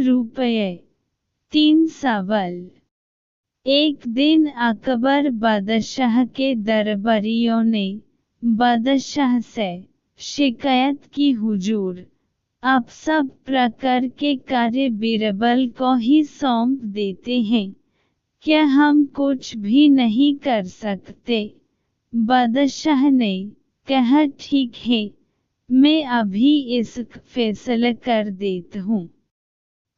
रुपये। 3 सवाल। एक दिन अकबर बादशाह के दरबारियों ने बादशाह से शिकायत की, हुजूर, आप सब प्रकार के कार्य बीरबल को ही सौंप देते हैं, क्या हम कुछ भी नहीं कर सकते? बादशाह ने कहा, ठीक है, मैं अभी इसका फैसला कर देता हूँ।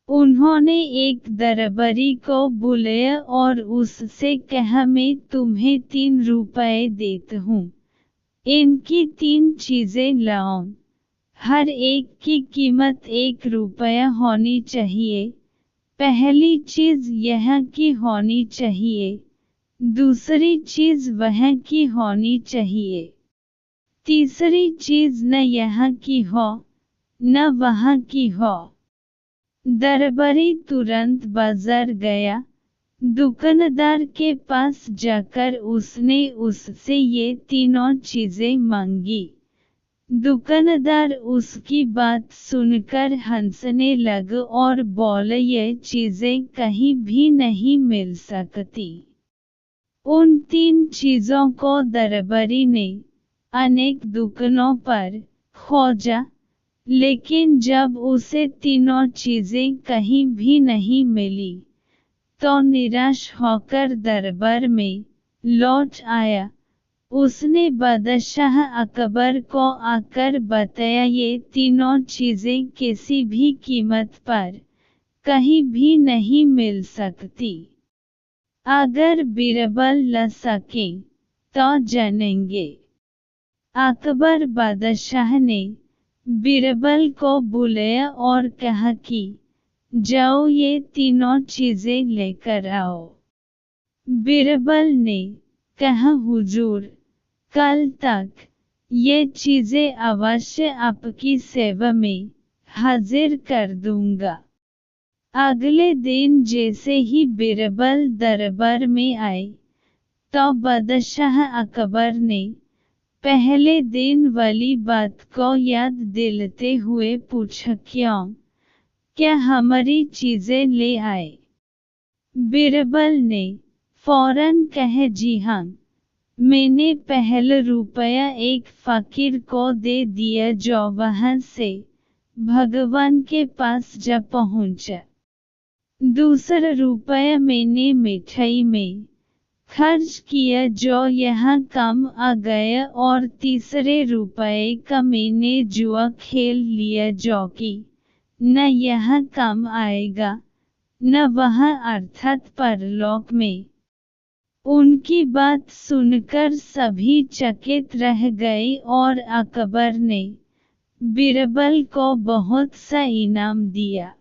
उन्होंने एक दरबारी को बुलाया और उससे कहा, मैं तुम्हें 3 रुपये देता हूँ, इनकी 3 चीज़ें लाओ, हर एक की कीमत 1 रुपया होनी चाहिए। पहली चीज़ यहाँ की होनी चाहिए, दूसरी चीज़ वहाँ की होनी चाहिए, तीसरी चीज़ न यहाँ की हो न वहाँ की हो। दरबारी तुरंत बाजार गया, दुकानदार के पास जाकर उसने उससे ये तीनों चीज़ें मांगी। दुकानदार उसकी बात सुनकर हंसने लगा और बोला, ये चीज़ें कहीं भी नहीं मिल सकती। उन 3 चीज़ों को दरबारी ने अनेक दुकानों पर खोजा, लेकिन जब उसे तीनों चीज़ें कहीं भी नहीं मिली, तो निराश होकर दरबार में लौट आया। उसने बादशाह अकबर को आकर बताया, ये तीनों चीज़ें किसी भी कीमत पर कहीं भी नहीं मिल सकती। अगर बीरबल ला सकें तो जानेंगे। अकबर बादशाह ने बीरबल को बुलाया और कहा कि जाओ ये तीनों चीज़ें लेकर आओ। बीरबल ने कहा, हुजूर, कल तक ये चीज़ें अवश्य आपकी सेवा में हाजिर कर दूंगा। अगले दिन जैसे ही बीरबल दरबार में आए, तो बादशाह अकबर ने पहले दिन वाली बात को याद दिलाते हुए पूछा, क्यों, क्या हमारी चीज़ें ले आए? बीरबल ने फौरन कहा, जी हाँ, मैंने पहला रुपया एक फकीर को दे दिया जो वहाँ से भगवान के पास जा पहुँचा। दूसरा रुपया मैंने मिठाई में खर्च किया जो यहाँ काम आ गया, और तीसरे रुपये का मैंने जुआ खेल लिया जो कि न यहाँ काम आएगा न वहाँ, अर्थात परलोक में। उनकी बात सुनकर सभी चकित रह गए और अकबर ने बीरबल को बहुत सा इनाम दिया।